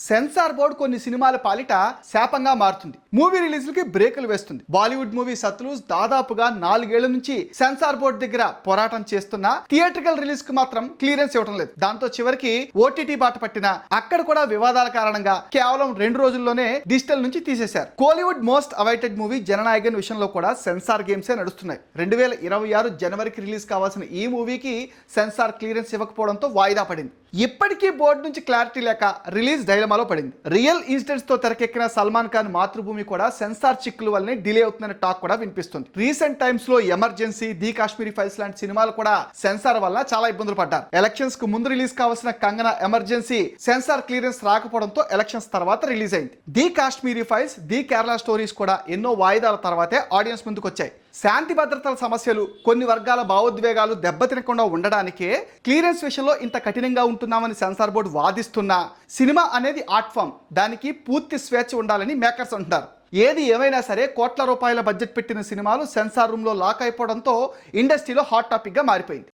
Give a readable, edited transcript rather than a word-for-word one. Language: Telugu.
సెన్సార్ బోర్డు కొన్ని సినిమాల పాలిట శాపంగా మారుతుంది. మూవీ రిలీజ్లకి బ్రేకులు వేస్తుంది. బాలీవుడ్ మూవీ సత్లూజ్ దాదాపుగా 4 ఏళ్ల నుంచి సెన్సార్ బోర్డు దగ్గర పోరాటం చేస్తున్నా థియేట్రికల్ రిలీజ్ కు మాత్రం క్లియరెన్స్ ఇవ్వడం లేదు. దాంతో చివరికి ఓటీటీ బాట పట్టిన అక్కడ కూడా వివాదాల కారణంగా కేవలం 2 రోజుల్లోనే డిజిటల్ నుంచి తీసేశారు. Kollywood most awaited movie Jana Nayagan విషయంలో కూడా సెన్సార్ గేమ్సే నడుస్తున్నాయి. 2026 జనవరికి రిలీజ్ కావాల్సిన ఈ మూవీకి సెన్సార్ క్లియరెన్స్ ఇవ్వకపోవడంతో వాయిదా పడింది. ఇప్పటికీ బోర్డు నుంచి క్లారిటీ లేక రిలీజ్ డైలమాలో పడింది. రియల్ ఇన్సిడెంట్స్ తో తెరకెక్కిన సల్మాన్ ఖాన్ మాతృభూమి కూడా సెన్సార్ చిక్కుల వల్లనే డిలే అవుతుందనే టాక్ కూడా వినిపిస్తుంది. రీసెంట్ టైమ్స్ లో ఎమర్జెన్సీ, ది కాశ్మీరీ ఫైల్స్ లాంటి సినిమాలు కూడా సెన్సార్ వల్ల చాలా ఇబ్బందులు పడ్డారు. ఎలక్షన్స్ కు ముందు రిలీజ్ కావాల్సిన కంగనా ఎమర్జెన్సీ సెన్సార్ క్లియరెన్స్ రాకపోవడంతో ఎలక్షన్స్ తర్వాత రిలీజ్ అయింది. The Kashmiri files, the Kerala stories కూడా ఎన్నో వాయిదాల తర్వాతే ఆడియన్స్ ముందుకు వచ్చాయి. శాంతి భద్రతల సమస్యలు, కొన్ని వర్గాల భావోద్వేగాలు దెబ్బతినకుండా ఉండడానికే క్లియరెన్స్ విషయంలో ఇంత కఠినంగా ఉంటున్నామని సెన్సార్ బోర్డు వాదిస్తున్నా సినిమా అనేది ఆర్ట్ ఫామ్, దానికి పూర్తి స్వేచ్ఛ ఉండాలని మేకర్స్ అంటున్నారు. ఏది ఏమైనా సరే కోట్ల రూపాయల బడ్జెట్ పెట్టిన సినిమాలు సెన్సార్ రూమ్ లో లాక్ అయిపోవడంతో ఇండస్ట్రీలో హాట్ టాపిక్ గా మారిపోయింది.